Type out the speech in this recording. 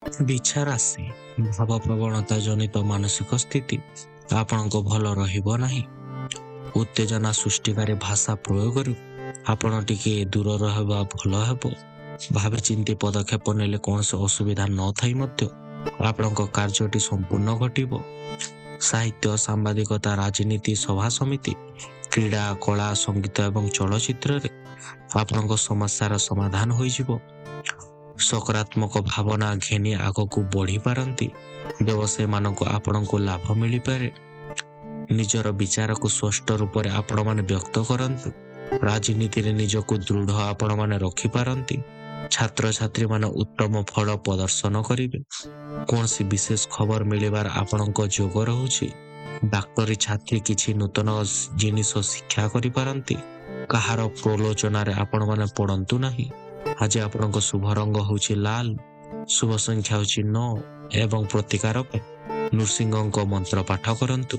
ବିଛା ରାଶି ଭାବପ୍ରବଣତା ଜନିତ ମାନସିକ ସ୍ଥିତି ଆପଣଙ୍କ ଭଲ ରହିବ ନାହିଁ। ଉତ୍ତେଜନା ସୃଷ୍ଟିକାରୀ ଭାଷା ପ୍ରୟୋଗରୁ ଆପଣ ଟିକେ ଦୂର ରହିବା ଭଲ ହେବ। ଭାବି ଚିନ୍ତି ପଦକ୍ଷେପ ନେଲେ କୌଣସି ଅସୁବିଧା ନଥାଇ ମଧ୍ୟ ଆପଣଙ୍କ କାର୍ଯ୍ୟଟି ସମ୍ପୂର୍ଣ୍ଣ ଘଟିବ। ସାହିତ୍ୟ, ସାମ୍ବାଦିକତା, ରାଜନୀତି, ସଭା ସମିତି, କ୍ରୀଡ଼ା, କଳା, ସଙ୍ଗୀତ ଏବଂ ଚଳଚ୍ଚିତ୍ରରେ ଆପଣଙ୍କ ସମସ୍ୟାର ସମାଧାନ ହୋଇଯିବ। ସକାରାତ୍ମକ ଭାବନା ଘେନି ଆଗକୁ ବଢ଼ିପାରନ୍ତି। ବ୍ୟବସାୟୀମାନଙ୍କୁ ଆପଣଙ୍କୁ ଲାଭ ମିଳିପାରେ। ନିଜର ବିଚାରକୁ ସ୍ପଷ୍ଟ ରୂପରେ ଆପଣମାନେ ବ୍ୟକ୍ତ କରନ୍ତୁ। ରାଜନୀତିରେ ନିଜକୁ ଦୃଢ଼ ଆପଣମାନେ ରଖିପାରନ୍ତି। ଛାତ୍ରଛାତ୍ରୀମାନେ ଉତ୍ତମ ଫଳ ପ୍ରଦର୍ଶନ କରିବେ। କୌଣସି ବିଶେଷ ଖବର ମିଳିବାର ଆପଣଙ୍କ ଯୋଗ ରହୁଛି। ଡାକ୍ତରୀ ଛାତ୍ରୀ କିଛି ନୂତନ ଜିନିଷ ଶିକ୍ଷା କରିପାରନ୍ତି। କାହାର ପ୍ରଲୋଚନାରେ ଆପଣମାନେ ପଡ଼ନ୍ତୁ ନାହିଁ। ଆଜି ଆପଣଙ୍କ ଶୁଭ ରଙ୍ଗ ହେଉଛି ଲାଲ, ଶୁଭ ସଂଖ୍ୟା ହେଉଛି 9 ଏବଂ ପ୍ରତିକାର ପାଇଁ ନୃସିଂହଙ୍କ ମନ୍ତ୍ର ପାଠ କରନ୍ତୁ।